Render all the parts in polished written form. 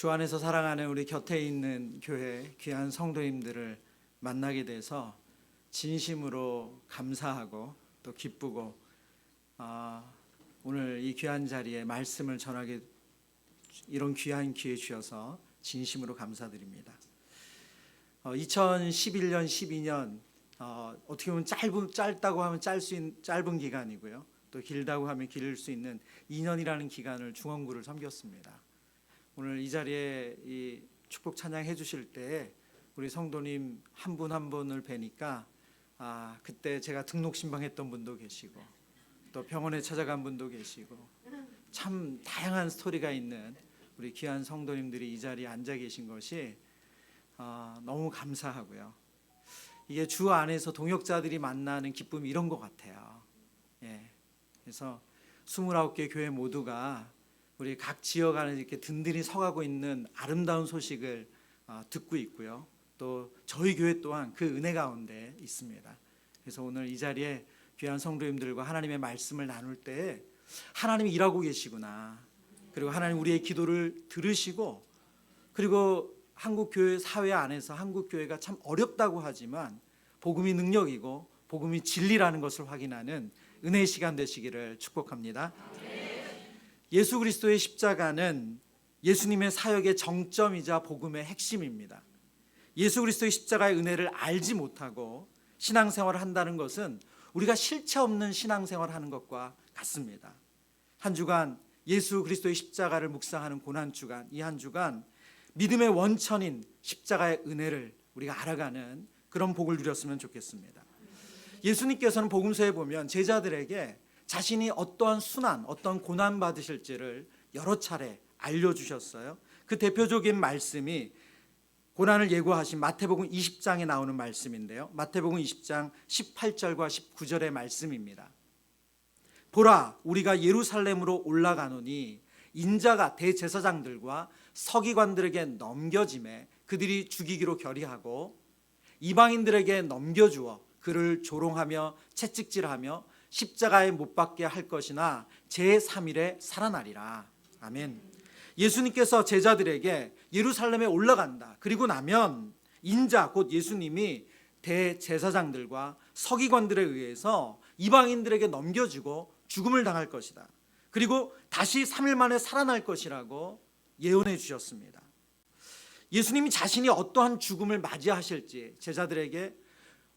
주 안에서 사랑하는 우리 곁에 있는 교회 귀한 성도님들을 만나게 돼서 진심으로 감사하고 또 기쁘고 오늘 이 귀한 자리에 말씀을 전하게 이런 귀한 기회 주셔서 진심으로 감사드립니다. 2011년, 12년 어떻게 보면 짧다고 하면 짧은 기간이고요. 또 길다고 하면 길 수 있는 2년이라는 기간을 중원구를 섬겼습니다. 오늘 이 자리에 이 축복 찬양 해주실 때 우리 성도님 한 분 한 분을 뵈니까 그때 제가 등록 신방했던 분도 계시고 또 병원에 찾아간 분도 계시고 참 다양한 스토리가 있는 우리 귀한 성도님들이 이 자리에 앉아 계신 것이 너무 감사하고요. 이게 주 안에서 동역자들이 만나는 기쁨이 이런 것 같아요. 그래서 29개 교회 모두가 우리 각 지역 안에 이렇게 든든히 서가고 있는 아름다운 소식을 듣고 있고요. 또 저희 교회 또한 그 은혜 가운데 있습니다. 그래서 오늘 이 자리에 귀한 성도님들과 하나님의 말씀을 나눌 때 하나님이 일하고 계시구나. 그리고 하나님 우리의 기도를 들으시고 그리고 한국교회 사회 안에서 한국교회가 참 어렵다고 하지만 복음이 능력이고 복음이 진리라는 것을 확인하는 은혜의 시간 되시기를 축복합니다. 예수 그리스도의 십자가는 예수님의 사역의 정점이자 복음의 핵심입니다. 예수 그리스도의 십자가의 은혜를 알지 못하고 신앙생활을 한다는 것은 우리가 실체 없는 신앙생활을 하는 것과 같습니다. 한 주간 예수 그리스도의 십자가를 묵상하는 고난주간, 이 한 주간 믿음의 원천인 십자가의 은혜를 우리가 알아가는 그런 복을 누렸으면 좋겠습니다. 예수님께서는 복음서에 보면 제자들에게 자신이 어떠한 순환, 어떤 고난 받으실지를 여러 차례 알려주셨어요. 그 대표적인 말씀이 고난을 예고하신 마태복음 20장에 나오는 말씀인데요. 마태복음 20장 18절과 19절의 말씀입니다. 보라, 우리가 예루살렘으로 올라가노니 인자가 대제사장들과 서기관들에게 넘겨짐에 그들이 죽이기로 결의하고 이방인들에게 넘겨주어 그를 조롱하며 채찍질하며 십자가에 못 박게 할 것이나 제3일에 살아나리라. 아멘. 예수님께서 제자들에게 예루살렘에 올라간다. 그리고 나면 인자 곧 예수님이 대제사장들과 서기관들에 의해서 이방인들에게 넘겨주고 죽음을 당할 것이다. 그리고 다시 3일 만에 살아날 것이라고 예언해 주셨습니다. 예수님이 자신이 어떠한 죽음을 맞이하실지 제자들에게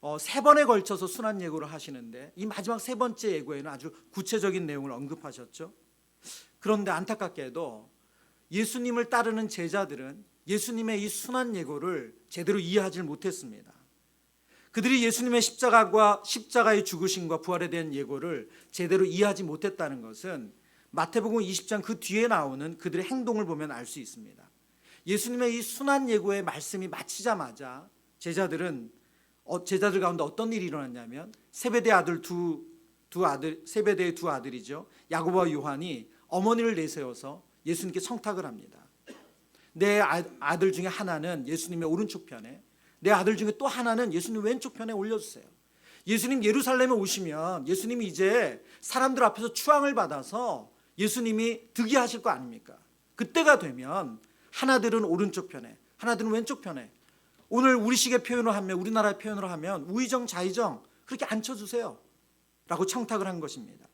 3번에 걸쳐서 순환 예고를 하시는데 이 마지막 3번째 예고에는 아주 구체적인 내용을 언급하셨죠. 그런데 안타깝게도 예수님을 따르는 제자들은 예수님의 이 순환 예고를 제대로 이해하지 못했습니다. 그들이 예수님의 십자가의 죽으심과 부활에 대한 예고를 제대로 이해하지 못했다는 것은 마태복음 20장 그 뒤에 나오는 그들의 행동을 보면 알 수 있습니다. 예수님의 이 순환 예고의 말씀이 마치자마자 제자들 가운데 어떤 일이 일어났냐면 세베대의 두 아들이죠. 야고보와 요한이 어머니를 내세워서 예수님께 청탁을 합니다. 내 아들 중에 하나는 예수님의 오른쪽 편에, 내 아들 중에 또 하나는 예수님 왼쪽 편에 올려주세요. 예수님 예루살렘에 오시면 예수님이 이제 사람들 앞에서 추앙을 받아서 예수님이 득이하실 거 아닙니까? 그때가 되면 하나들은 오른쪽 편에, 하나들은 왼쪽 편에, 오늘 우리식의 표현을 하면, 우리나라의 표현으로 하면 우의정 좌의정 그렇게 앉혀주세요 라고 청탁을 한 것입니다.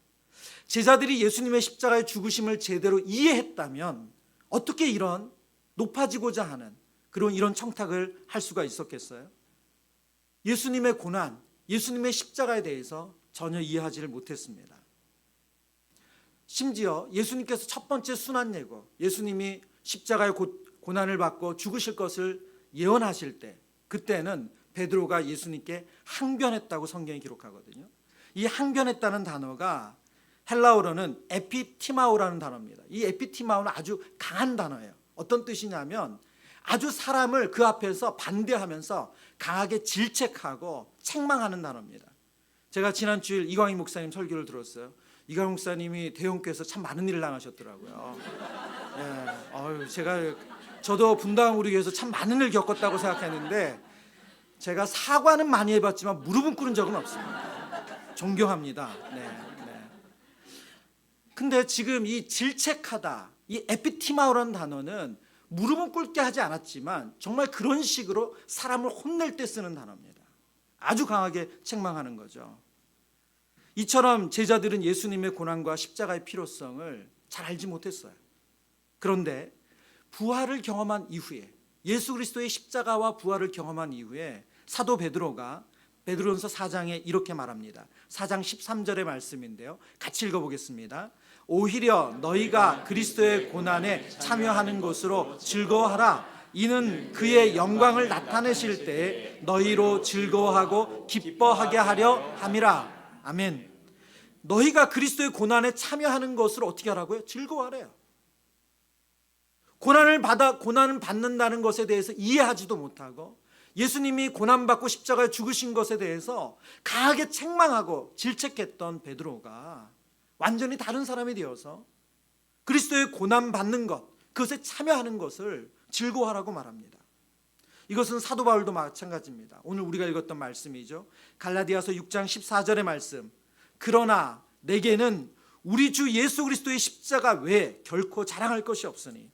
제자들이 예수님의 십자가의 죽으심을 제대로 이해했다면 어떻게 이런 높아지고자 하는 그런 이런 청탁을 할 수가 있었겠어요? 예수님의 고난, 예수님의 십자가에 대해서 전혀 이해하지를 못했습니다. 심지어 예수님께서 첫 번째 순환 예고, 예수님이 십자가의 고난을 받고 죽으실 것을 예언하실 때 그때는 베드로가 예수님께 항변했다고 성경이 기록하거든요. 이 항변했다는 단어가 헬라어로는 에피티마오라는 단어입니다. 이 에피티마오는 아주 강한 단어예요. 어떤 뜻이냐면 아주 사람을 그 앞에서 반대하면서 강하게 질책하고 책망하는 단어입니다. 제가 지난 주일 이광희 목사님 설교를 들었어요. 이광희 목사님이 대형교회에서 참 많은 일을 당하셨더라고요. 저도 분당 우리 교회에서 참 많은 일을 겪었다고 생각했는데 제가 사과는 많이 해봤지만 무릎은 꿇은 적은 없습니다. 존경합니다. 근데 지금 이 질책하다, 이 에피티마오라는 단어는 무릎은 꿇게 하지 않았지만 정말 그런 식으로 사람을 혼낼 때 쓰는 단어입니다. 아주 강하게 책망하는 거죠. 이처럼 제자들은 예수님의 고난과 십자가의 필요성을 잘 알지 못했어요. 그런데 부활을 경험한 이후에, 예수 그리스도의 십자가와 부활을 경험한 이후에 사도 베드로가 베드로전서 4장에 이렇게 말합니다. 4장 13절의 말씀인데요, 같이 읽어보겠습니다. 오히려 너희가 그리스도의 고난에 참여하는 것으로 즐거워하라. 이는 그의 영광을 나타내실 때에 너희로 즐거워하고 기뻐하게 하려 함이라. 아멘. 너희가 그리스도의 고난에 참여하는 것을 어떻게 하라고요? 즐거워하래요. 고난을 받는다는 것에 대해서 이해하지도 못하고 예수님이 고난받고 십자가에 죽으신 것에 대해서 강하게 책망하고 질책했던 베드로가 완전히 다른 사람이 되어서 그리스도의 고난받는 것, 그것에 참여하는 것을 즐거워하라고 말합니다. 이것은 사도 바울도 마찬가지입니다. 오늘 우리가 읽었던 말씀이죠. 갈라디아서 6장 14절의 말씀. 그러나 내게는 우리 주 예수 그리스도의 십자가 외에 결코 자랑할 것이 없으니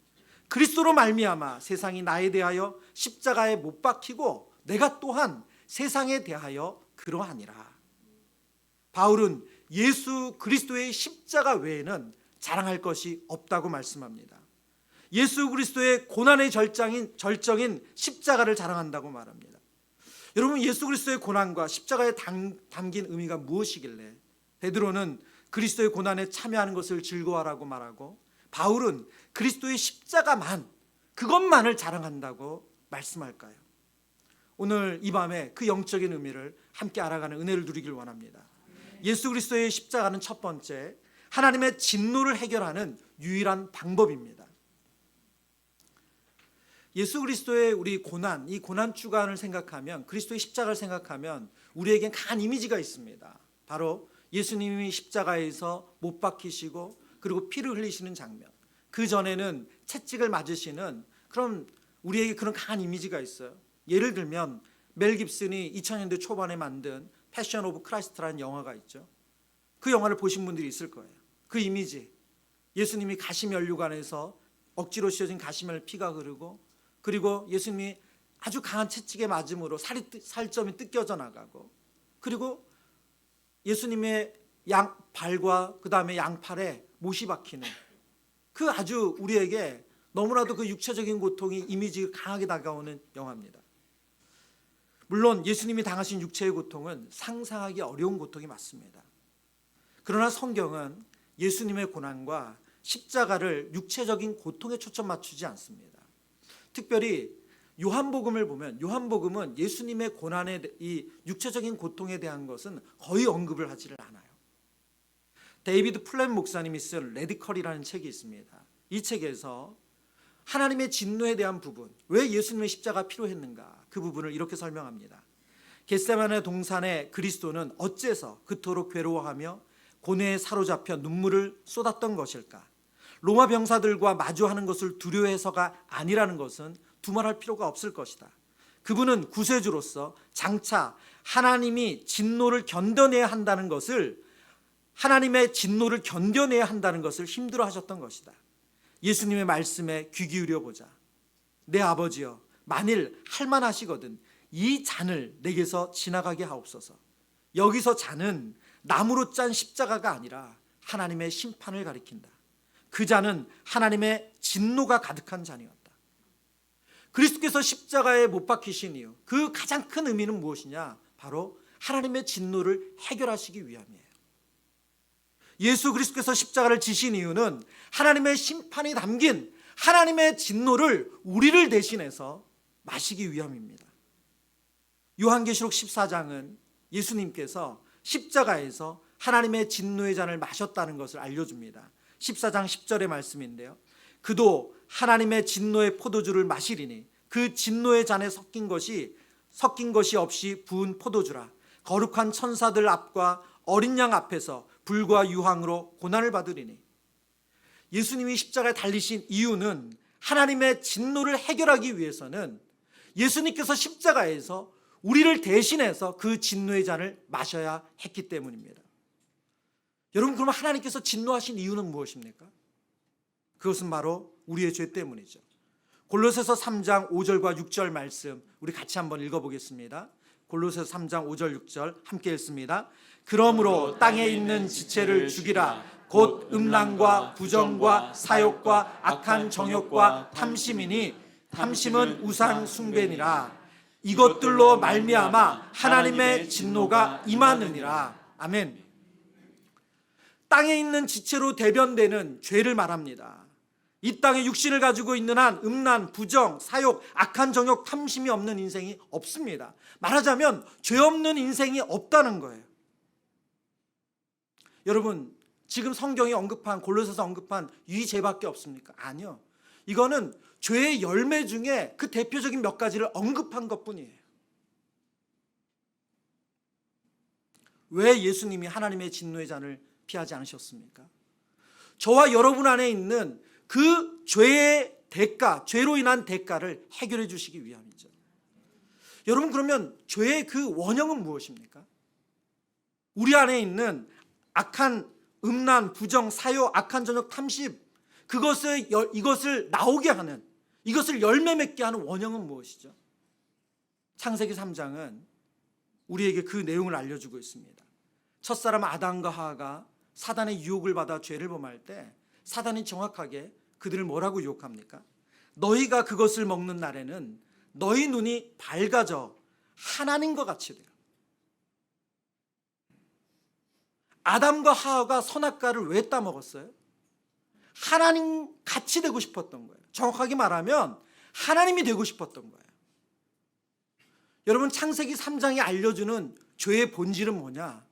그리스도로 말미암아 세상이 나에 대하여 십자가에 못 박히고 내가 또한 세상에 대하여 그러하니라. 바울은 예수 그리스도의 십자가 외에는 자랑할 것이 없다고 말씀합니다. 예수 그리스도의 고난의 절정인 십자가를 자랑한다고 말합니다. 여러분, 예수 그리스도의 고난과 십자가에 담긴 의미가 무엇이길래 베드로는 그리스도의 고난에 참여하는 것을 즐거워하라고 말하고 바울은 그리스도의 십자가만, 그것만을 자랑한다고 말씀할까요? 오늘 이 밤에 그 영적인 의미를 함께 알아가는 은혜를 누리길 원합니다. 예수 그리스도의 십자가는 첫 번째, 하나님의 진노를 해결하는 유일한 방법입니다. 예수 그리스도의 우리 고난, 이 고난 주간을 생각하면, 그리스도의 십자가를 생각하면 우리에겐 강한 이미지가 있습니다. 바로 예수님이 십자가에서 못 박히시고 그리고 피를 흘리시는 장면, 그 전에는 채찍을 맞으시는 그런 우리에게 그런 강한 이미지가 있어요. 예를 들면 멜 깁슨이 2000년대 초반에 만든 패션 오브 크라이스트라는 영화가 있죠. 그 영화를 보신 분들이 있을 거예요. 그 이미지, 예수님이 가시면류관에서 억지로 씌워진 가시면 피가 흐르고 그리고 예수님이 아주 강한 채찍에 맞음으로 살점이 뜯겨져 나가고 그리고 예수님의 양발과 그 다음에 양팔에 못이 박히는 그 아주 우리에게 너무나도 그 육체적인 고통이 이미지가 강하게 다가오는 영화입니다. 물론 예수님이 당하신 육체의 고통은 상상하기 어려운 고통이 맞습니다. 그러나 성경은 예수님의 고난과 십자가를 육체적인 고통에 초점 맞추지 않습니다. 특별히 요한복음을 보면 요한복음은 예수님의 고난에 이 육체적인 고통에 대한 것은 거의 언급을 하지를 않아요. 데이비드 플랫 목사님이 쓴 레디컬이라는 책이 있습니다. 이 책에서 하나님의 진노에 대한 부분, 왜 예수님의 십자가가 필요했는가, 그 부분을 이렇게 설명합니다. 겟세마네 동산의 그리스도는 어째서 그토록 괴로워하며 고뇌에 사로잡혀 눈물을 쏟았던 것일까? 로마 병사들과 마주하는 것을 두려워해서가 아니라는 것은 두말할 필요가 없을 것이다. 그분은 구세주로서 장차 하나님의 진노를 견뎌내야 한다는 것을 힘들어하셨던 것이다. 예수님의 말씀에 귀 기울여 보자. 내 아버지여, 만일 할만하시거든 이 잔을 내게서 지나가게 하옵소서. 여기서 잔은 나무로 짠 십자가가 아니라 하나님의 심판을 가리킨다. 그 잔은 하나님의 진노가 가득한 잔이었다. 그리스도께서 십자가에 못 박히신 이유, 그 가장 큰 의미는 무엇이냐? 바로 하나님의 진노를 해결하시기 위함이에요. 예수 그리스도께서 십자가를 지신 이유는 하나님의 심판이 담긴 하나님의 진노를 우리를 대신해서 마시기 위함입니다. 요한계시록 14장은 예수님께서 십자가에서 하나님의 진노의 잔을 마셨다는 것을 알려줍니다. 14장 10절의 말씀인데요. 그도 하나님의 진노의 포도주를 마시리니 그 진노의 잔에 섞인 것이 없이 부은 포도주라. 거룩한 천사들 앞과 어린 양 앞에서 불과 유황으로 고난을 받으리니. 예수님이 십자가에 달리신 이유는 하나님의 진노를 해결하기 위해서는 예수님께서 십자가에서 우리를 대신해서 그 진노의 잔을 마셔야 했기 때문입니다. 여러분, 그러면 하나님께서 진노하신 이유는 무엇입니까? 그것은 바로 우리의 죄 때문이죠. 골로새서 3장 5절과 6절 말씀 우리 같이 한번 읽어보겠습니다. 골로새서 3장 5절 6절 함께 읽습니다. 그러므로 땅에 있는 지체를 죽이라. 곧 음란과 부정과 사욕과 악한 정욕과 탐심이니 탐심은 우상 숭배니라. 이것들로 말미암아 하나님의 진노가 임하느니라. 아멘. 땅에 있는 지체로 대변되는 죄를 말합니다. 이 땅에 육신을 가지고 있는 한 음란, 부정, 사욕, 악한 정욕, 탐심이 없는 인생이 없습니다. 말하자면 죄 없는 인생이 없다는 거예요. 여러분, 지금 성경이 언급한 골로새서 언급한 이 죄밖에 없습니까? 아니요. 이거는 죄의 열매 중에 그 대표적인 몇 가지를 언급한 것뿐이에요. 왜 예수님이 하나님의 진노의 잔을 피하지 않으셨습니까? 저와 여러분 안에 있는 그 죄의 대가, 죄로 인한 대가를 해결해 주시기 위함이죠. 여러분, 그러면 죄의 그 원형은 무엇입니까? 우리 안에 있는 악한 음란, 부정, 사욕, 악한 정욕, 탐심, 이것을 나오게 하는, 이것을 열매 맺게 하는 원형은 무엇이죠? 창세기 3장은 우리에게 그 내용을 알려주고 있습니다. 첫사람 아담과 하와가 사단의 유혹을 받아 죄를 범할 때 사단이 정확하게 그들을 뭐라고 유혹합니까? 너희가 그것을 먹는 날에는 너희 눈이 밝아져 하나님과 같이 돼요. 아담과 하와가 선악과를 왜 따먹었어요? 하나님 같이 되고 싶었던 거예요. 정확하게 말하면 하나님이 되고 싶었던 거예요. 여러분, 창세기 3장이 알려주는 죄의 본질은 뭐냐?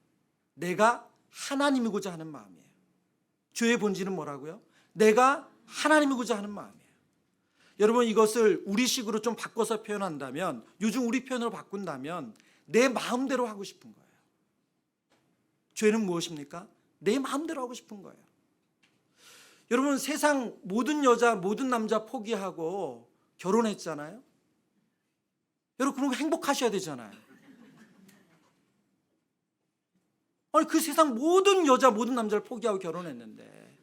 내가 하나님이고자 하는 마음이에요. 죄의 본질은 뭐라고요? 내가 하나님이고자 하는 마음이에요. 여러분, 이것을 우리식으로 좀 바꿔서 표현한다면, 요즘 우리 표현으로 바꾼다면 내 마음대로 하고 싶은 거예요. 죄는 무엇입니까? 내 마음대로 하고 싶은 거예요. 여러분, 세상 모든 여자, 모든 남자 포기하고 결혼했잖아요. 여러분, 그럼 행복하셔야 되잖아요. 아니, 그 세상 모든 여자, 모든 남자를 포기하고 결혼했는데,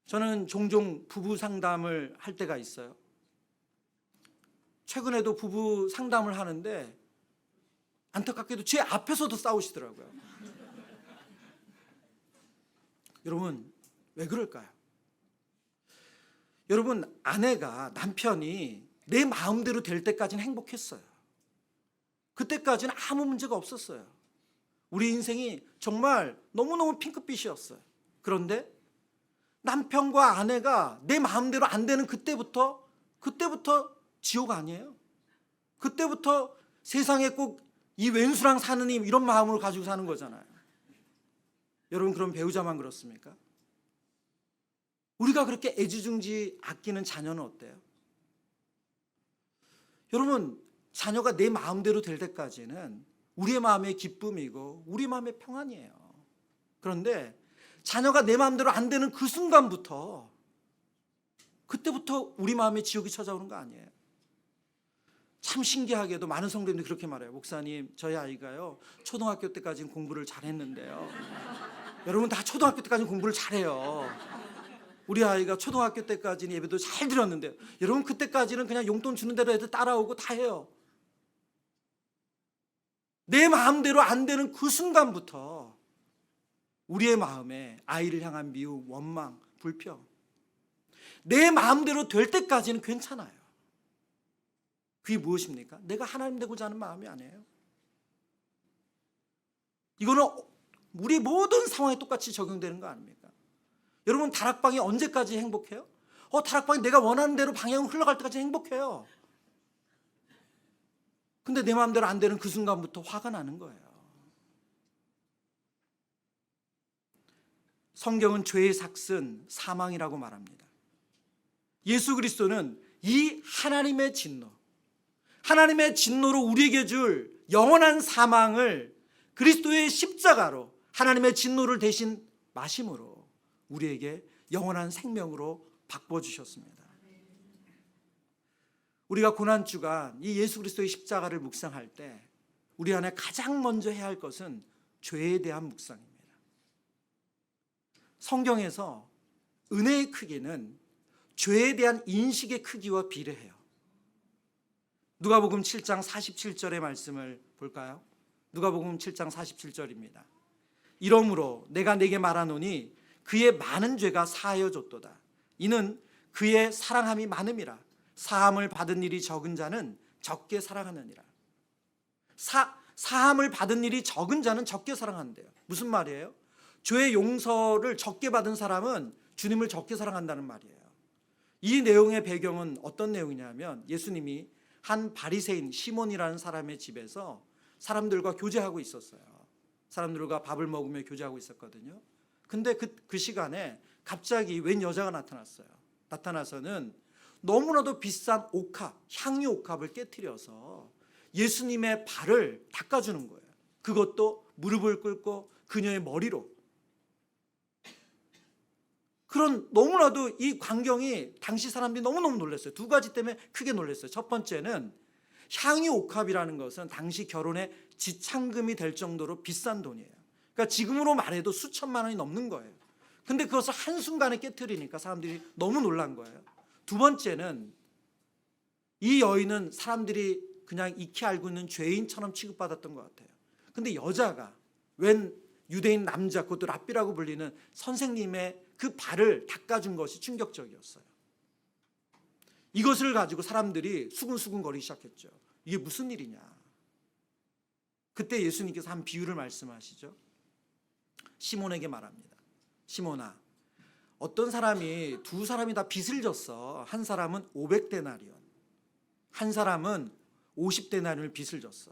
저는 종종 부부 상담을 할 때가 있어요. 최근에도 부부 상담을 하는데 안타깝게도 제 앞에서도 싸우시더라고요. 여러분, 왜 그럴까요? 여러분, 아내가, 남편이 내 마음대로 될 때까지는 행복했어요. 그때까지는 아무 문제가 없었어요. 우리 인생이 정말 너무너무 핑크빛이었어요. 그런데 남편과 아내가 내 마음대로 안 되는 그때부터 지옥 아니에요? 그때부터 세상에 꼭 이 왼수랑 사느님 이런 마음으로 가지고 사는 거잖아요. 여러분, 그럼 배우자만 그렇습니까? 우리가 그렇게 애지중지 아끼는 자녀는 어때요? 여러분, 자녀가 내 마음대로 될 때까지는 우리의 마음의 기쁨이고 우리 마음의 평안이에요. 그런데 자녀가 내 마음대로 안 되는 그 순간부터, 그때부터 우리 마음에 지옥이 찾아오는 거 아니에요? 참 신기하게도 많은 성도님들이 그렇게 말해요. 목사님, 저희 아이가요 초등학교 때까지는 공부를 잘했는데요. 여러분, 다 초등학교 때까지는 공부를 잘해요. 우리 아이가 초등학교 때까지는 예배도 잘 드렸는데요. 여러분, 그때까지는 그냥 용돈 주는 대로 애들 따라오고 다 해요. 내 마음대로 안 되는 그 순간부터 우리의 마음에 아이를 향한 미움, 원망, 불평, 내 마음대로 될 때까지는 괜찮아요. 그게 무엇입니까? 내가 하나님 되고자 하는 마음이 아니에요. 이거는 우리 모든 상황에 똑같이 적용되는 거 아닙니까? 여러분, 다락방이 언제까지 행복해요? 다락방이 내가 원하는 대로 방향을 흘러갈 때까지 행복해요. 근데 내 마음대로 안 되는 그 순간부터 화가 나는 거예요. 성경은 죄의 삭슨, 사망이라고 말합니다. 예수 그리스도는 이 하나님의 진노로 우리에게 줄 영원한 사망을 그리스도의 십자가로, 하나님의 진노를 대신 마심으로 우리에게 영원한 생명으로 바꿔주셨습니다. 우리가 고난주간 이 예수 그리스도의 십자가를 묵상할 때 우리 안에 가장 먼저 해야 할 것은 죄에 대한 묵상입니다. 성경에서 은혜의 크기는 죄에 대한 인식의 크기와 비례해요. 누가복음 7장 47절의 말씀을 볼까요? 누가복음 7장 47절입니다. 이러므로 내가 네게 말하노니 그의 많은 죄가 사하여 줬도다. 이는 그의 사랑함이 많음이라. 사함을 받은 일이 적은 자는 적게 사랑하느니라. 사함을 받은 일이 적은 자는 적게 사랑한대요. 무슨 말이에요? 죄의 용서를 적게 받은 사람은 주님을 적게 사랑한다는 말이에요. 이 내용의 배경은 어떤 내용이냐면 예수님이 한 바리새인 시몬이라는 사람의 집에서 사람들과 교제하고 있었어요. 사람들과 밥을 먹으며 교제하고 있었거든요. 근데 그 시간에 갑자기 웬 여자가 나타났어요. 나타나서는 너무나도 비싼 옥합, 향유 옥합을 깨트려서 예수님의 발을 닦아주는 거예요. 그것도 무릎을 꿇고 그녀의 머리로. 그런 너무나도 이 광경이 당시 사람들이 너무너무 놀랐어요. 두 가지 때문에 크게 놀랐어요. 첫 번째는 향유 옥합이라는 것은 당시 결혼의 지참금이 될 정도로 비싼 돈이에요. 그러니까 지금으로 말해도 수천만 원이 넘는 거예요. 근데 그것을 한순간에 깨트리니까 사람들이 너무 놀란 거예요. 두 번째는 이 여인은 사람들이 그냥 익히 알고 있는 죄인처럼 취급받았던 것 같아요. 근데 여자가 웬 유대인 남자, 그것도 랍비라고 불리는 선생님의 그 발을 닦아준 것이 충격적이었어요. 이것을 가지고 사람들이 수근수근 거리기 시작했죠. 이게 무슨 일이냐. 그때 예수님께서 한 비유를 말씀하시죠. 시몬에게 말합니다. 시몬아, 어떤 사람이 두 사람이 다 빚을 졌어. 한 사람은 500데나리온, 한 사람은 50데나리온을 빚을 졌어.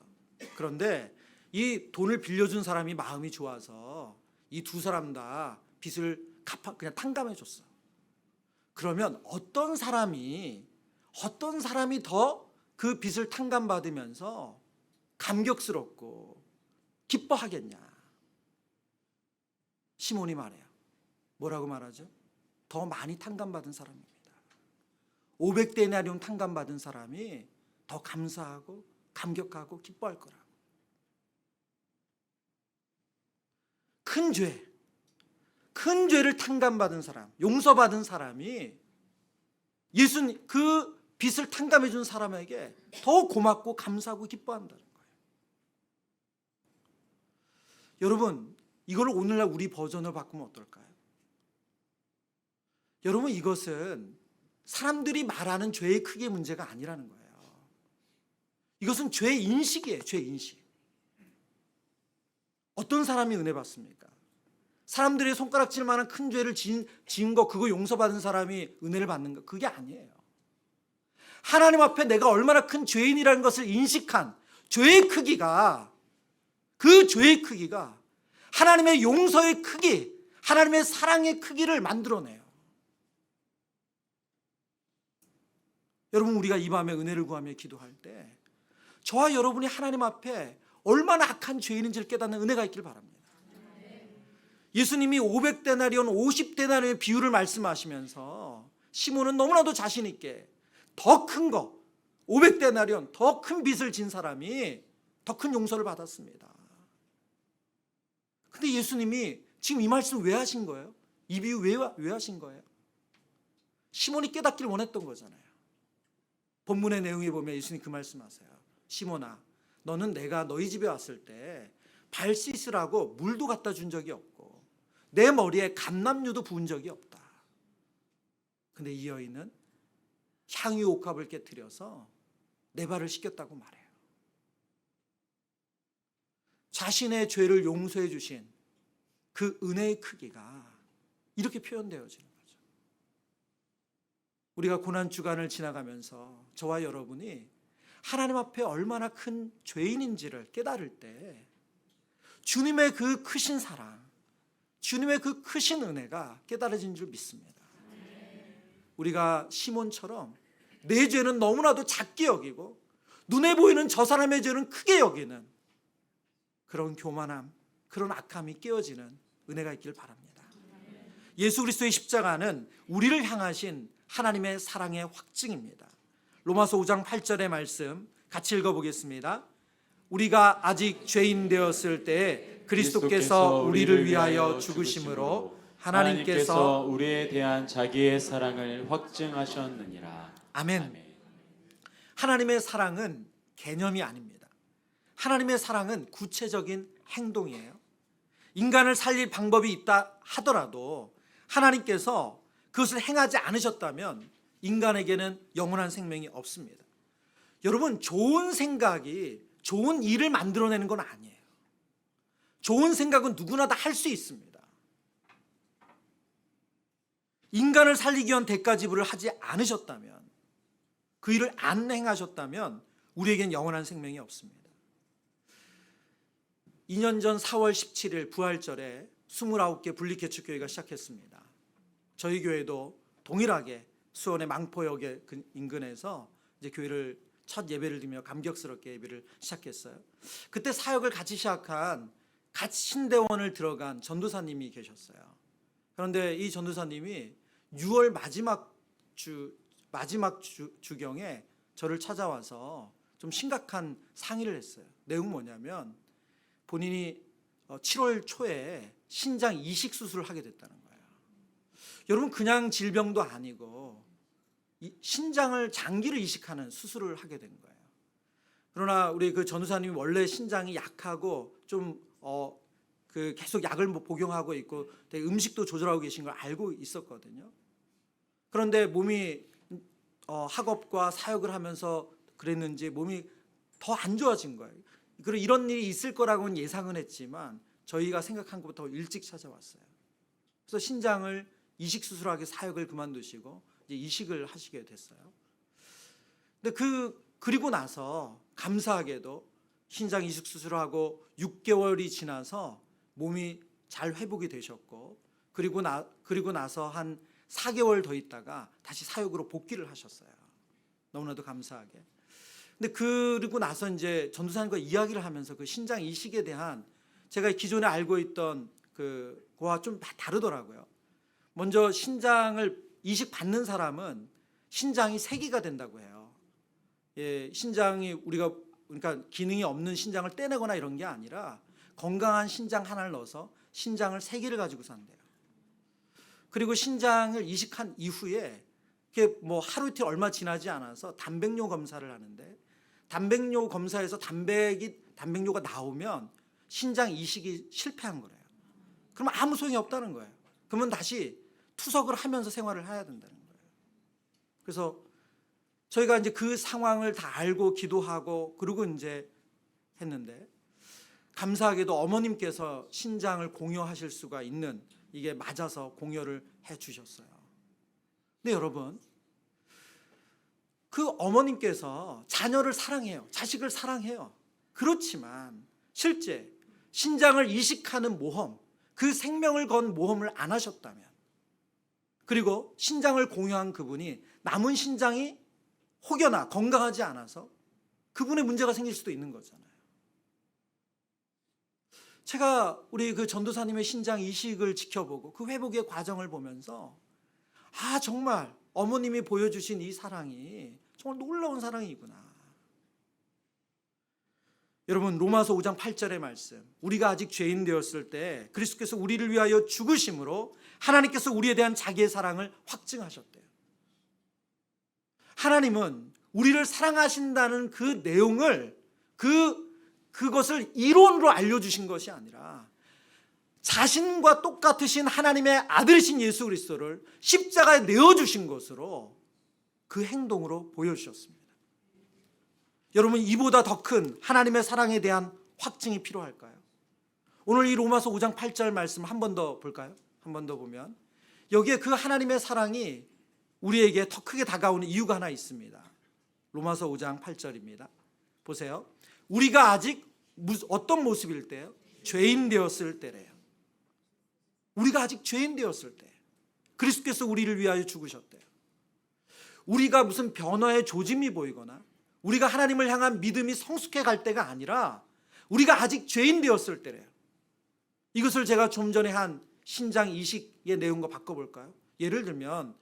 그런데 이 돈을 빌려준 사람이 마음이 좋아서 이 두 사람 다 빚을 그냥 탕감해 줬어. 그러면 어떤 사람이 더 그 빚을 탕감받으면서 감격스럽고 기뻐하겠냐. 시몬이 말해요. 뭐라고 말하죠? 더 많이 탕감받은 사람입니다. 500데나리온 탕감받은 사람이 더 감사하고 감격하고 기뻐할 거라. 큰 죄를 탕감받은 사람, 용서받은 사람이 예수님 그 빚을 탕감해 준 사람에게 더 고맙고 감사하고 기뻐한다는 거예요. 여러분, 이걸 오늘날 우리 버전으로 바꾸면 어떨까요? 여러분, 이것은 사람들이 말하는 죄의 크기의 문제가 아니라는 거예요. 이것은 죄 인식이에요. 죄 인식. 어떤 사람이 은혜 받습니까? 사람들의 손가락질만한 큰 죄를 지은 거 그거 용서받은 사람이 은혜를 받는 거 그게 아니에요. 하나님 앞에 내가 얼마나 큰 죄인이라는 것을 인식한 죄의 크기가, 그 죄의 크기가 하나님의 용서의 크기, 하나님의 사랑의 크기를 만들어내요. 여러분, 우리가 이 밤에 은혜를 구하며 기도할 때 저와 여러분이 하나님 앞에 얼마나 악한 죄인인지를 깨닫는 은혜가 있길 바랍니다. 예수님이 500데나리온, 50데나리온의 비유를 말씀하시면서 시몬은 너무나도 자신 있게 더 큰 거, 500데나리온, 더 큰 빚을 진 사람이 더 큰 용서를 받았습니다. 근데 예수님이 지금 이 말씀 왜 하신 거예요? 이 비유 왜 하신 거예요? 시몬이 깨닫기를 원했던 거잖아요. 본문의 내용에 보면 예수님 그 말씀하세요. 시몬아, 너는 내가 너희 집에 왔을 때 발 씻으라고 물도 갖다 준 적이 없고 내 머리에 감람유도 부은 적이 없다. 근데 이 여인은 향유 옥합을 깨트려서 내 발을 씻겼다고 말해요. 자신의 죄를 용서해 주신 그 은혜의 크기가 이렇게 표현되어지는 거죠. 우리가 고난주간을 지나가면서 저와 여러분이 하나님 앞에 얼마나 큰 죄인인지를 깨달을 때 주님의 그 크신 사랑, 주님의 그 크신 은혜가 깨달아진 줄 믿습니다. 우리가 시몬처럼 내 죄는 너무나도 작게 여기고 눈에 보이는 저 사람의 죄는 크게 여기는 그런 교만함, 그런 악함이 깨어지는 은혜가 있길 바랍니다. 예수 그리스도의 십자가는 우리를 향하신 하나님의 사랑의 확증입니다. 로마서 5장 8절의 말씀 같이 읽어보겠습니다. 우리가 아직 죄인 되었을 때 그리스도께서 우리를 위하여 죽으심으로 하나님께서 우리에 대한 자기의 사랑을 확증하셨느니라. 아멘. 아멘. 하나님의 사랑은 개념이 아닙니다. 하나님의 사랑은 구체적인 행동이에요. 인간을 살릴 방법이 있다 하더라도 하나님께서 그것을 행하지 않으셨다면 인간에게는 영원한 생명이 없습니다. 여러분, 좋은 생각이 좋은 일을 만들어내는 건 아니에요. 좋은 생각은 누구나 다 할 수 있습니다. 인간을 살리기 위한 대가 지불을 하지 않으셨다면, 그 일을 안 행하셨다면 우리에겐 영원한 생명이 없습니다. 2년 전 4월 17일 부활절에 29개 분리개척교회가 시작했습니다. 저희 교회도 동일하게 수원의 망포역의 인근에서 이제 교회를 첫 예배를 드리며 감격스럽게 예배를 시작했어요. 그때 사역을 같이 시작한 신대원을 들어간 전도사님이 계셨어요. 그런데 이 전도사님이 6월 마지막 주경에 저를 찾아와서 좀 심각한 상의를 했어요. 내용 뭐냐면 본인이 7월 초에 신장 이식 수술을 하게 됐다는 거예요. 여러분, 그냥 질병도 아니고 신장을 장기를 이식하는 수술을 하게 된 거예요. 그러나 우리 그 전도사님이 원래 신장이 약하고 좀 계속 약을 복용하고 있고 되게 음식도 조절하고 계신 걸 알고 있었거든요. 그런데 몸이 학업과 사역을 하면서 그랬는지 몸이 더 안 좋아진 거예요. 그리고 이런 일이 있을 거라고는 예상은 했지만 저희가 생각한 것보다 더 일찍 찾아왔어요. 그래서 신장을 이식 수술하기 사역을 그만두시고 이제 이식을 하시게 됐어요. 근데 그리고 나서 감사하게도 신장 이식 수술하고 6개월이 지나서 몸이 잘 회복이 되셨고 그리고 나서 한 4개월 더 있다가 다시 사역으로 복귀를 하셨어요. 너무나도 감사하게. 근데 그리고 나서 이제 전도사님과 이야기를 하면서 그 신장 이식에 대한 제가 기존에 알고 있던 그거와 좀 다르더라고요. 먼저 신장을 이식 받는 사람은 신장이 3개가 된다고 해요. 예, 신장이 그러니까 기능이 없는 신장을 떼내거나 이런 게 아니라 건강한 신장 하나를 넣어서 신장을 3개를 가지고 산대요. 그리고 신장을 이식한 이후에 그게 뭐 하루 이틀 얼마 지나지 않아서 단백뇨 검사를 하는데 단백뇨 검사에서 단백뇨가 나오면 신장 이식이 실패한 거래요. 그러면 아무 소용이 없다는 거예요. 그러면 다시 투석을 하면서 생활을 해야 된다는 거예요. 그래서 저희가 이제 그 상황을 다 알고 기도하고 그러고 이제 했는데 감사하게도 어머님께서 신장을 공여하실 수가 있는 이게 맞아서 공여를 해 주셨어요. 근데 여러분, 그 어머님께서 자녀를 사랑해요. 자식을 사랑해요. 그렇지만 실제 신장을 이식하는 모험, 그 생명을 건 모험을 안 하셨다면, 그리고 신장을 공유한 그분이 남은 신장이 혹여나 건강하지 않아서 그분의 문제가 생길 수도 있는 거잖아요. 제가 우리 그 전도사님의 신장 이식을 지켜보고 그 회복의 과정을 보면서 정말 어머님이 보여주신 이 사랑이 정말 놀라운 사랑이구나. 여러분, 로마서 5장 8절의 말씀, 우리가 아직 죄인 되었을 때 그리스도께서 우리를 위하여 죽으심으로 하나님께서 우리에 대한 자기의 사랑을 확증하셨대요. 하나님은 우리를 사랑하신다는 그 내용을 그것을 이론으로 알려주신 것이 아니라 자신과 똑같으신 하나님의 아들이신 예수 그리스도를 십자가에 내어주신 것으로 그 행동으로 보여주셨습니다. 여러분, 이보다 더 큰 하나님의 사랑에 대한 확증이 필요할까요? 오늘 이 로마서 5장 8절 말씀 한 번 더 볼까요? 한 번 더 보면 여기에 그 하나님의 사랑이 우리에게 더 크게 다가오는 이유가 하나 있습니다. 로마서 5장 8절입니다. 보세요. 우리가 아직 어떤 모습일 때요? 죄인 되었을 때래요. 우리가 아직 죄인 되었을 때 그리스도께서 우리를 위하여 죽으셨대요. 우리가 무슨 변화의 조짐이 보이거나 우리가 하나님을 향한 믿음이 성숙해 갈 때가 아니라 우리가 아직 죄인 되었을 때래요. 이것을 제가 좀 전에 한 신장 이식의 내용과 바꿔볼까요? 예를 들면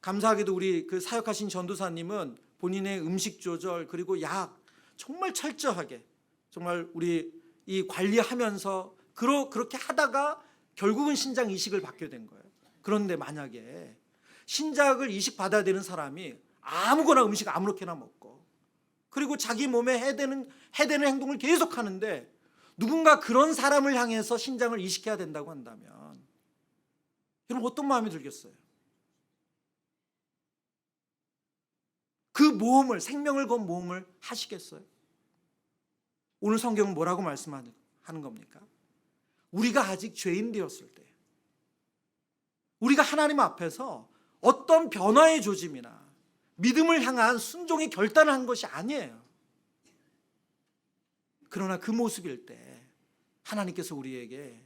감사하게도 우리 그 사역하신 전도사님은 본인의 음식 조절 그리고 약 정말 철저하게 정말 우리 이 관리하면서 그렇게 하다가 결국은 신장 이식을 받게 된 거예요. 그런데 만약에 신작을 이식받아야 되는 사람이 아무거나 음식 아무렇게나 먹고 그리고 자기 몸에 해대는 행동을 계속 하는데 누군가 그런 사람을 향해서 신장을 이식해야 된다고 한다면 여러분 어떤 마음이 들겠어요? 그 모험을, 생명을 건 모험을 하시겠어요? 오늘 성경은 뭐라고 말씀하는 겁니까? 우리가 아직 죄인 되었을 때, 우리가 하나님 앞에서 어떤 변화의 조짐이나 믿음을 향한 순종의 결단을 한 것이 아니에요. 그러나 그 모습일 때 하나님께서 우리에게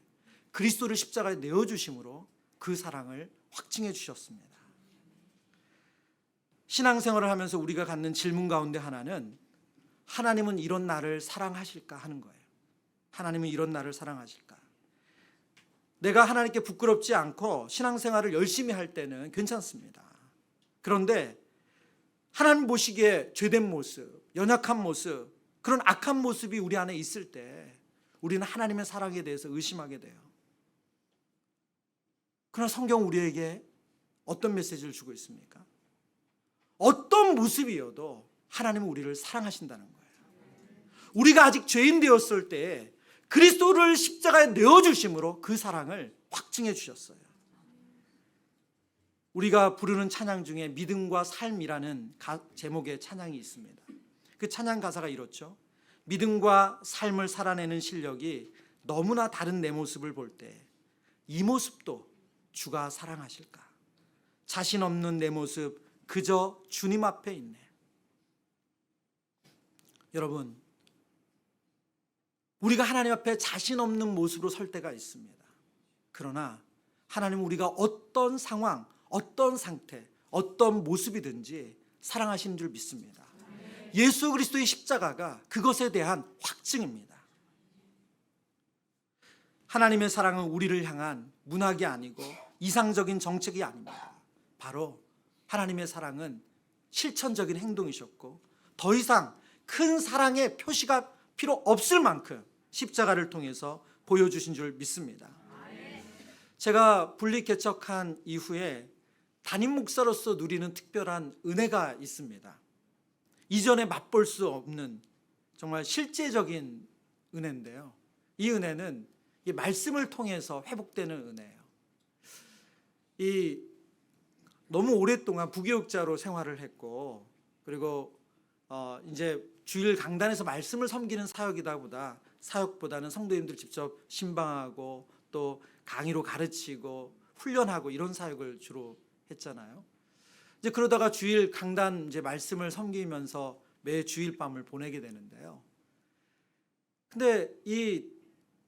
그리스도를 십자가에 내어주심으로 그 사랑을 확증해 주셨습니다. 신앙생활을 하면서 우리가 갖는 질문 가운데 하나는 하나님은 이런 나를 사랑하실까 하는 거예요. 하나님은 이런 나를 사랑하실까? 내가 하나님께 부끄럽지 않고 신앙생활을 열심히 할 때는 괜찮습니다. 그런데 하나님 보시기에 죄된 모습, 연약한 모습, 그런 악한 모습이 우리 안에 있을 때 우리는 하나님의 사랑에 대해서 의심하게 돼요. 그러나 성경 우리에게 어떤 메시지를 주고 있습니까? 어떤 모습이어도 하나님은 우리를 사랑하신다는 거예요. 우리가 아직 죄인 되었을 때 그리스도를 십자가에 내어주심으로 그 사랑을 확증해 주셨어요. 우리가 부르는 찬양 중에 믿음과 삶이라는 제목의 찬양이 있습니다. 그 찬양 가사가 이렇죠. 믿음과 삶을 살아내는 실력이 너무나 다른 내 모습을 볼 때 이 모습도 주가 사랑하실까? 자신 없는 내 모습 그저 주님 앞에 있네. 여러분, 우리가 하나님 앞에 자신 없는 모습으로 설 때가 있습니다. 그러나 하나님은 우리가 어떤 상황, 어떤 상태, 어떤 모습이든지 사랑하시는 줄 믿습니다. 예수 그리스도의 십자가가 그것에 대한 확증입니다. 하나님의 사랑은 우리를 향한 문학이 아니고 이상적인 정책이 아닙니다. 바로 하나님의 사랑은 실천적인 행동이셨고 더 이상 큰 사랑의 표시가 필요 없을 만큼 십자가를 통해서 보여주신 줄 믿습니다. 제가 분리 개척한 이후에 담임 목사로서 누리는 특별한 은혜가 있습니다. 이전에 맛볼 수 없는 정말 실제적인 은혜인데요. 이 은혜는 이 말씀을 통해서 회복되는 은혜예요. 너무 오랫동안 부교육자로 생활을 했고 그리고 이제 주일 강단에서 말씀을 섬기는 사역보다는 성도님들 직접 신방하고 또 강의로 가르치고 훈련하고 이런 사역을 주로 했잖아요. 이제 그러다가 주일 강단 이제 말씀을 섬기면서 매 주일 밤을 보내게 되는데요. 근데 이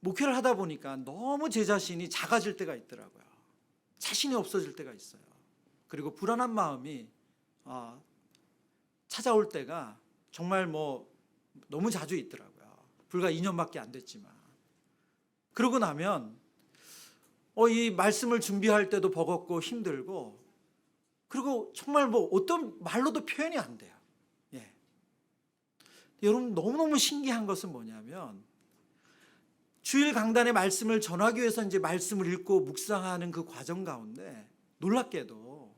목회를 하다 보니까 너무 제 자신이 작아질 때가 있더라고요. 자신이 없어질 때가 있어요. 그리고 불안한 마음이 찾아올 때가 정말 너무 자주 있더라고요. 불과 2년밖에 안 됐지만. 그러고 나면 이 말씀을 준비할 때도 버겁고 힘들고 그리고 정말 어떤 말로도 표현이 안 돼요. 예. 여러분 너무너무 신기한 것은 뭐냐면 주일 강단의 말씀을 전하기 위해서 이제 말씀을 읽고 묵상하는 그 과정 가운데 놀랍게도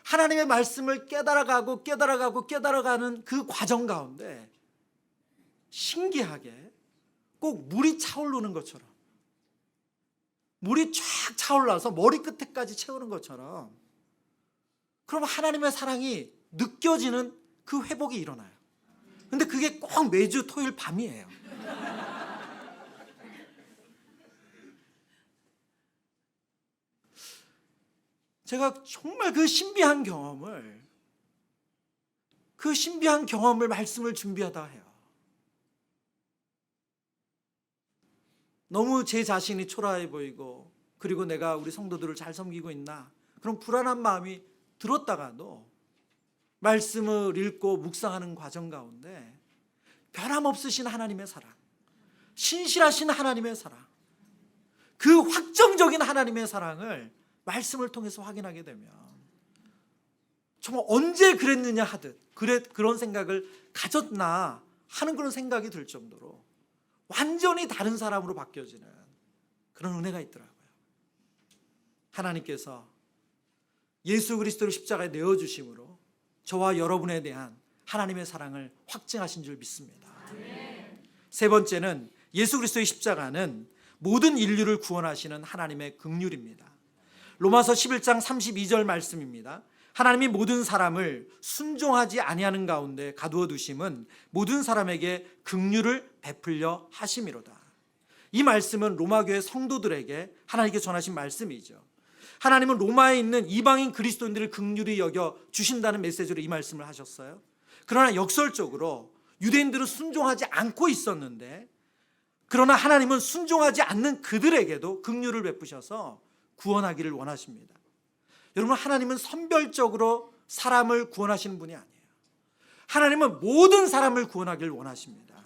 하나님의 말씀을 깨달아가는 그 과정 가운데 신기하게 꼭 물이 차오르는 것처럼 물이 쫙 차올라서 머리끝에까지 채우는 것처럼 그럼 하나님의 사랑이 느껴지는 그 회복이 일어나요. 근데 그게 꼭 매주 토요일 밤이에요. 제가 정말 그 신비한 경험을 말씀을 준비하다 해요. 너무 제 자신이 초라해 보이고 그리고 내가 우리 성도들을 잘 섬기고 있나 그런 불안한 마음이 들었다가도 말씀을 읽고 묵상하는 과정 가운데 변함없으신 하나님의 사랑, 신실하신 하나님의 사랑, 그 확정적인 하나님의 사랑을 말씀을 통해서 확인하게 되면 정말 언제 그랬느냐 하듯 그런 생각을 가졌나 하는 그런 생각이 들 정도로 완전히 다른 사람으로 바뀌어지는 그런 은혜가 있더라고요. 하나님께서 예수 그리스도를 십자가에 내어주심으로 저와 여러분에 대한 하나님의 사랑을 확증하신 줄 믿습니다. 세 번째는 예수 그리스도의 십자가는 모든 인류를 구원하시는 하나님의 긍휼입니다. 로마서 11장 32절 말씀입니다. 하나님이 모든 사람을 순종하지 아니하는 가운데 가두어 두심은 모든 사람에게 긍휼을 베풀려 하심이로다. 이 말씀은 로마교회 성도들에게 하나님께 전하신 말씀이죠. 하나님은 로마에 있는 이방인 그리스도인들을 긍휼히 여겨 주신다는 메시지로 이 말씀을 하셨어요. 그러나 역설적으로 유대인들은 순종하지 않고 있었는데, 그러나 하나님은 순종하지 않는 그들에게도 긍휼을 베푸셔서 구원하기를 원하십니다. 여러분, 하나님은 선별적으로 사람을 구원하시는 분이 아니에요. 하나님은 모든 사람을 구원하기를 원하십니다.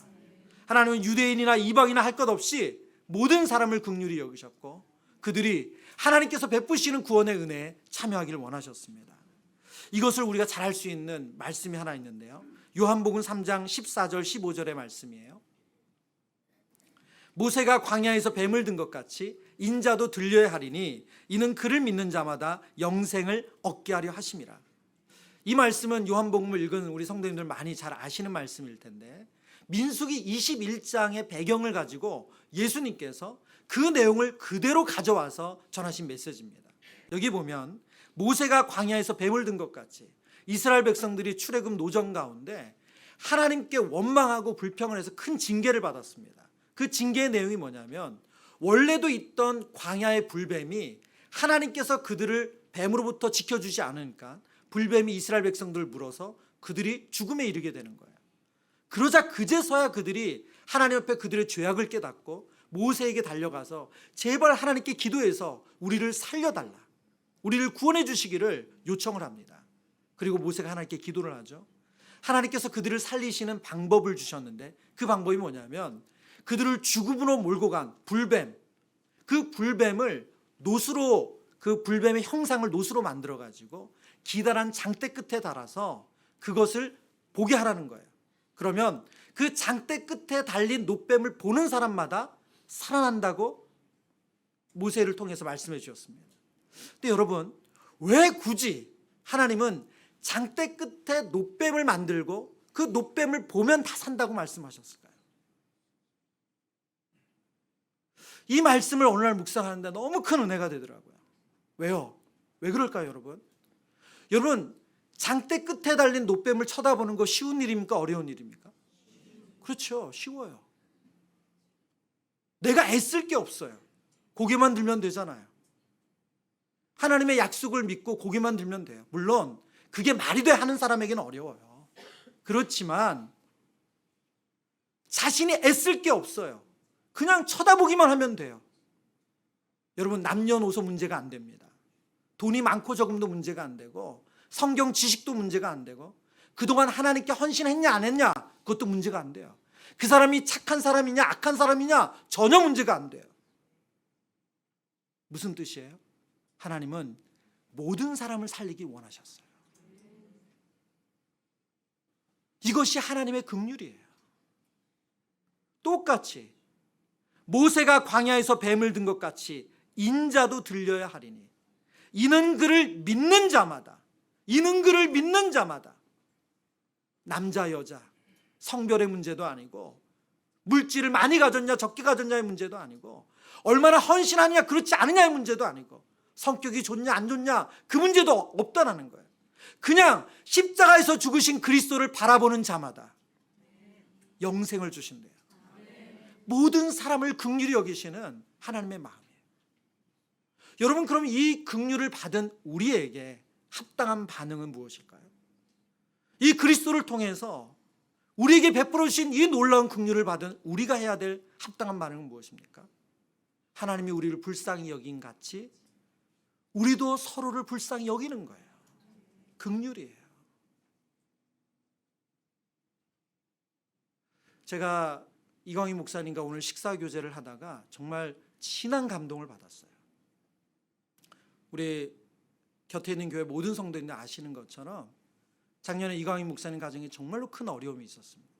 하나님은 유대인이나 이방인이나 할 것 없이 모든 사람을 긍휼히 여기셨고, 그들이 하나님께서 베푸시는 구원의 은혜에 참여하기를 원하셨습니다. 이것을 우리가 잘 알 수 있는 말씀이 하나 있는데요, 요한복음 3장 14절 15절의 말씀이에요. 모세가 광야에서 뱀을 든 것 같이 인자도 들려야 하리니 이는 그를 믿는 자마다 영생을 얻게 하려 하심이라. 이 말씀은 요한복음을 읽은 우리 성도님들 많이 잘 아시는 말씀일 텐데, 민수기 21장의 배경을 가지고 예수님께서 그 내용을 그대로 가져와서 전하신 메시지입니다. 여기 보면 모세가 광야에서 뱀을 든 것 같이 이스라엘 백성들이 출애굽 노정 가운데 하나님께 원망하고 불평을 해서 큰 징계를 받았습니다. 그 징계의 내용이 뭐냐면, 원래도 있던 광야의 불뱀이 하나님께서 그들을 뱀으로부터 지켜주지 않으니까 불뱀이 이스라엘 백성들을 물어서 그들이 죽음에 이르게 되는 거예요. 그러자 그제서야 그들이 하나님 앞에 그들의 죄악을 깨닫고 모세에게 달려가서 제발 하나님께 기도해서 우리를 살려달라, 우리를 구원해 주시기를 요청을 합니다. 그리고 모세가 하나님께 기도를 하죠. 하나님께서 그들을 살리시는 방법을 주셨는데, 그 방법이 뭐냐면 그들을 죽음으로 몰고 간 불뱀, 그 불뱀을 노수로, 그 불뱀의 형상을 노수로 만들어 가지고 기다란 장대 끝에 달아서 그것을 보게 하라는 거예요. 그러면 그 장대 끝에 달린 노뱀을 보는 사람마다 살아난다고 모세를 통해서 말씀해 주셨습니다. 근데 여러분, 왜 굳이 하나님은 장대 끝에 노뱀을 만들고 그 노뱀을 보면 다 산다고 말씀하셨을까요? 이 말씀을 오늘날 묵상하는데 너무 큰 은혜가 되더라고요. 왜요? 왜 그럴까요, 여러분? 여러분, 장대 끝에 달린 노뱀을 쳐다보는 거 쉬운 일입니까? 어려운 일입니까? 그렇죠, 쉬워요. 내가 애쓸 게 없어요. 고개만 들면 되잖아요. 하나님의 약속을 믿고 고개만 들면 돼요. 물론 그게 말이 돼 하는 사람에게는 어려워요. 그렇지만 자신이 애쓸 게 없어요. 그냥 쳐다보기만 하면 돼요. 여러분, 남녀노소 문제가 안 됩니다. 돈이 많고 적음도 문제가 안 되고, 성경 지식도 문제가 안 되고, 그동안 하나님께 헌신했냐 안 했냐 그것도 문제가 안 돼요. 그 사람이 착한 사람이냐 악한 사람이냐 전혀 문제가 안 돼요. 무슨 뜻이에요? 하나님은 모든 사람을 살리기 원하셨어요. 이것이 하나님의 긍휼이에요. 똑같이 모세가 광야에서 뱀을 든 것 같이 인자도 들려야 하리니 이는 그를 믿는 자마다, 이는 그를 믿는 자마다, 남자 여자 성별의 문제도 아니고, 물질을 많이 가졌냐 적게 가졌냐의 문제도 아니고, 얼마나 헌신하느냐 그렇지 않느냐의 문제도 아니고, 성격이 좋냐 안 좋냐 그 문제도 없다라는 거예요. 그냥 십자가에서 죽으신 그리스도를 바라보는 자마다 영생을 주신대요. 모든 사람을 긍휼히 여기시는 하나님의 마음이에요. 여러분, 그럼 이 긍휼을 받은 우리에게 합당한 반응은 무엇일까요? 이 그리스도를 통해서 우리에게 베풀어 주신 이 놀라운 긍휼을 받은 우리가 해야 될 합당한 반응은 무엇입니까? 하나님이 우리를 불쌍히 여긴 같이 우리도 서로를 불쌍히 여기는 거예요. 긍휼이에요. 제가 이광희 목사님과 오늘 식사 교제를 하다가 정말 진한 감동을 받았어요. 우리 곁에 있는 교회 모든 성도님들 아시는 것처럼 작년에 이광희 목사님 가정에 정말로 큰 어려움이 있었습니다.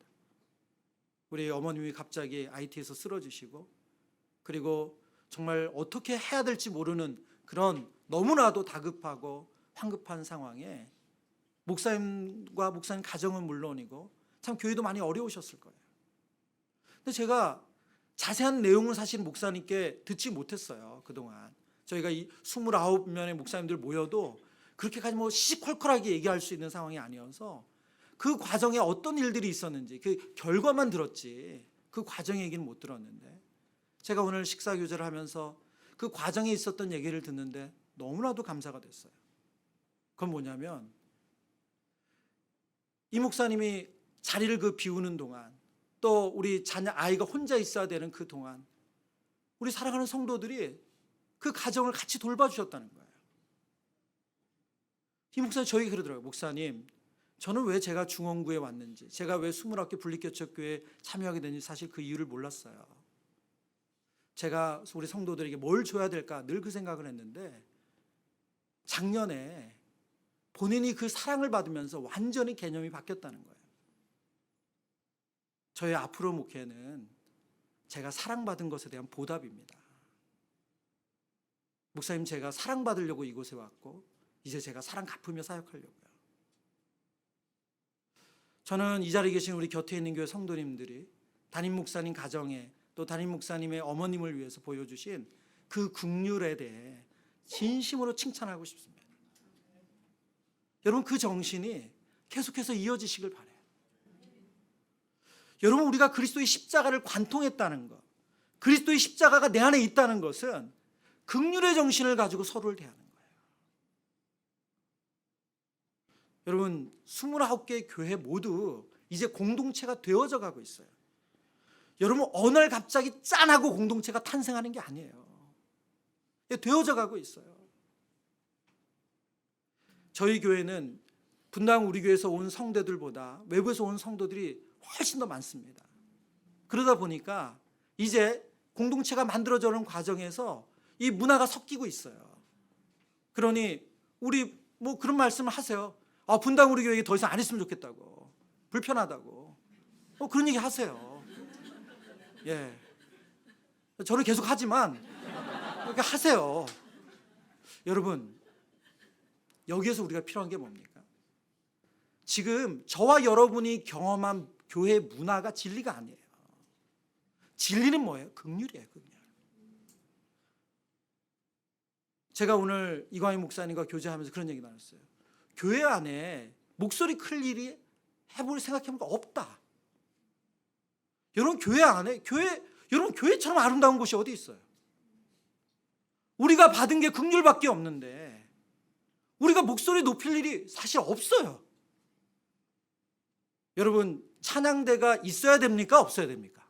우리 어머님이 갑자기 IT에서 쓰러지시고, 그리고 정말 어떻게 해야 될지 모르는 그런 너무나도 다급하고 황급한 상황에 목사님과 목사님 가정은 물론이고 참 교회도 많이 어려우셨을 거예요. 근데 제가 자세한 내용은 사실 목사님께 듣지 못했어요. 그동안 저희가 이 29명의 목사님들 모여도 그렇게까지 뭐 시시콜콜하게 얘기할 수 있는 상황이 아니어서 그 과정에 어떤 일들이 있었는지 그 결과만 들었지 그 과정 얘기는 못 들었는데, 제가 오늘 식사 교제를 하면서 그 과정에 있었던 얘기를 듣는데 너무나도 감사가 됐어요. 그건 뭐냐면 이 목사님이 자리를 그 비우는 동안, 또 우리 자녀 아이가 혼자 있어야 되는 그 동안 우리 사랑하는 성도들이 그 가정을 같이 돌봐주셨다는 거예요. 이 목사님 저에게 그러더라고요. 목사님, 저는 왜 제가 중원구에 왔는지, 제가 왜 20학기 분리개척교회에 참여하게 됐는지 사실 그 이유를 몰랐어요. 제가 우리 성도들에게 뭘 줘야 될까 늘 그 생각을 했는데, 작년에 본인이 그 사랑을 받으면서 완전히 개념이 바뀌었다는 거예요. 저의 앞으로 목회는 제가 사랑받은 것에 대한 보답입니다. 목사님, 제가 사랑받으려고 이곳에 왔고 이제 제가 사랑 갚으며 사역하려고요. 저는 이 자리에 계신 우리 곁에 있는 교회 성도님들이 담임 목사님 가정에, 또 담임 목사님의 어머님을 위해서 보여주신 그 긍휼에 대해 진심으로 칭찬하고 싶습니다. 여러분, 그 정신이 계속해서 이어지시길 바라요. 여러분, 우리가 그리스도의 십자가를 관통했다는 것, 그리스도의 십자가가 내 안에 있다는 것은 긍휼의 정신을 가지고 서로를 대하는 거예요. 여러분, 29개의 교회 모두 이제 공동체가 되어져 가고 있어요. 여러분, 어느 날 갑자기 짠하고 공동체가 탄생하는 게 아니에요. 되어져 가고 있어요. 저희 교회는 분당 우리 교회에서 온 성도들보다 외부에서 온 성도들이 훨씬 더 많습니다. 그러다 보니까 이제 공동체가 만들어지는 과정에서 이 문화가 섞이고 있어요. 그러니 우리 뭐 그런 말씀을 하세요. 분당 우리 교회에 더 이상 안 했으면 좋겠다고, 불편하다고, 그런 얘기 하세요. 예, 저는 계속 하지만 그렇게 하세요. 여러분, 여기에서 우리가 필요한 게 뭡니까? 지금 저와 여러분이 경험한 교회 문화가 진리가 아니에요. 진리는 뭐예요? 긍휼이에요. 긍휼. 제가 오늘 이광희 목사님과 교제하면서 그런 얘기 나눴어요. 교회 안에 목소리 클 일이 생각해보니까 없다. 여러분, 교회 안에 여러분, 교회처럼 아름다운 곳이 어디 있어요? 우리가 받은 게 긍휼밖에 없는데 우리가 목소리 높일 일이 사실 없어요. 여러분, 찬양대가 있어야 됩니까? 없어야 됩니까?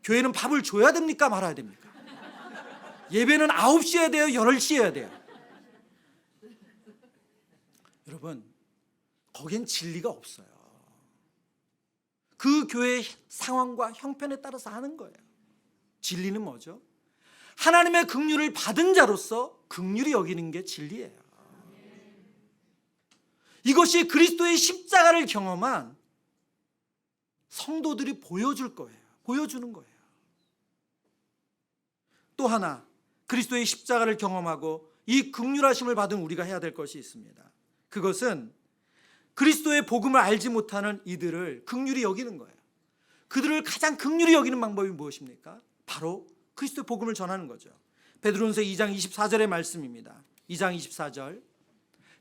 교회는 밥을 줘야 됩니까? 말아야 됩니까? 예배는 9시에 해야 돼요? 10시에 해야 돼요? 여러분, 거긴 진리가 없어요. 그 교회의 상황과 형편에 따라서 하는 거예요. 진리는 뭐죠? 하나님의 긍휼을 받은 자로서 긍휼히 여기는 게 진리예요. 이것이 그리스도의 십자가를 경험한 성도들이 보여줄 거예요. 보여주는 거예요. 또 하나, 그리스도의 십자가를 경험하고 이 긍휼하심을 받은 우리가 해야 될 것이 있습니다. 그것은 그리스도의 복음을 알지 못하는 이들을 긍휼히 여기는 거예요. 그들을 가장 긍휼히 여기는 방법이 무엇입니까? 바로 그리스도의 복음을 전하는 거죠. 베드로전서 2장 24절의 말씀입니다. 2장 24절.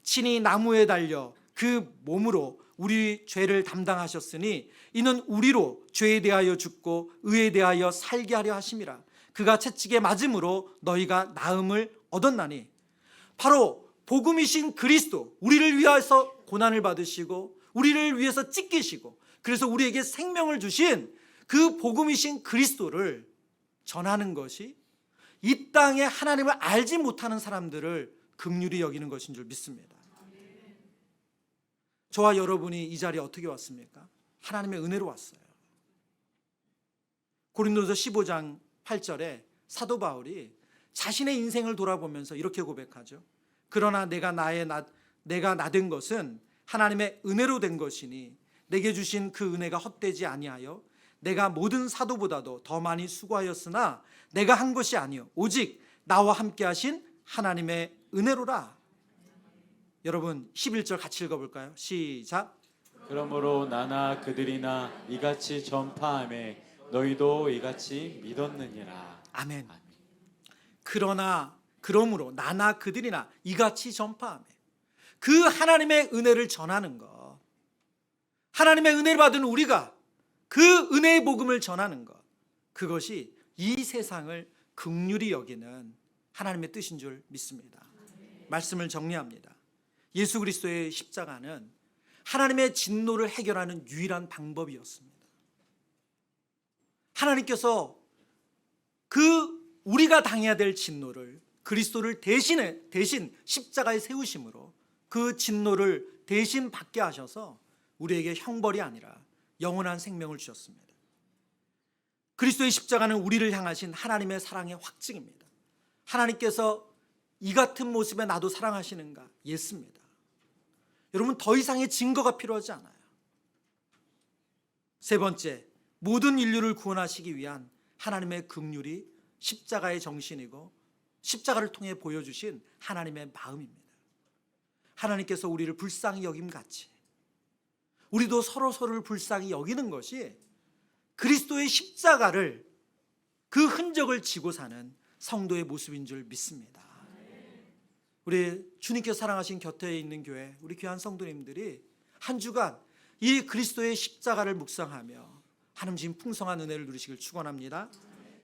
친히 나무에 달려 그 몸으로 우리 죄를 담당하셨으니 이는 우리로 죄에 대하여 죽고 의에 대하여 살게 하려 하심이라. 그가 채찍에 맞음으로 너희가 나음을 얻었나니. 바로 복음이신 그리스도, 우리를 위해서 고난을 받으시고 우리를 위해서 찢기시고 그래서 우리에게 생명을 주신 그 복음이신 그리스도를 전하는 것이 이 땅에 하나님을 알지 못하는 사람들을 긍휼히 여기는 것인 줄 믿습니다. 저와 여러분이 이 자리에 어떻게 왔습니까? 하나님의 은혜로 왔어요. 고린도서 15장 8절에 사도 바울이 자신의 인생을 돌아보면서 이렇게 고백하죠. 그러나 내가 나된 것은 하나님의 은혜로 된 것이니 내게 주신 그 은혜가 헛되지 아니하여 내가 모든 사도보다도 더 많이 수고하였으나 내가 한 것이 아니요 오직 나와 함께 하신 하나님의 은혜로라. 여러분 11절 같이 읽어볼까요? 시작. 그러므로 나나 그들이나 이같이 전파함에 너희도 이같이 믿었느니라. 아멘. 그러므로 나나 그들이나 이같이 전파하며 그 하나님의 은혜를 전하는 것, 하나님의 은혜를 받은 우리가 그 은혜의 복음을 전하는 것, 그것이 이 세상을 긍휼히 여기는 하나님의 뜻인 줄 믿습니다. 말씀을 정리합니다. 예수 그리스도의 십자가는 하나님의 진노를 해결하는 유일한 방법이었습니다. 하나님께서 우리가 당해야 될 진노를 그리스도를 대신 십자가에 세우심으로 그 진노를 대신 받게 하셔서 우리에게 형벌이 아니라 영원한 생명을 주셨습니다. 그리스도의 십자가는 우리를 향하신 하나님의 사랑의 확증입니다. 하나님께서 이 같은 모습에 나도 사랑하시는가? 예스입니다. 여러분 더 이상의 증거가 필요하지 않아요. 세 번째, 모든 인류를 구원하시기 위한 하나님의 긍휼이 십자가의 정신이고 십자가를 통해 보여주신 하나님의 마음입니다. 하나님께서 우리를 불쌍히 여김같이 우리도 서로를 불쌍히 여기는 것이 그리스도의 십자가를 그 흔적을 지고 사는 성도의 모습인 줄 믿습니다. 우리 주님께서 사랑하신 곁에 있는 교회, 우리 귀한 성도님들이 한 주간 이 그리스도의 십자가를 묵상하며 하나님 주신 풍성한 은혜를 누리시길 축원합니다.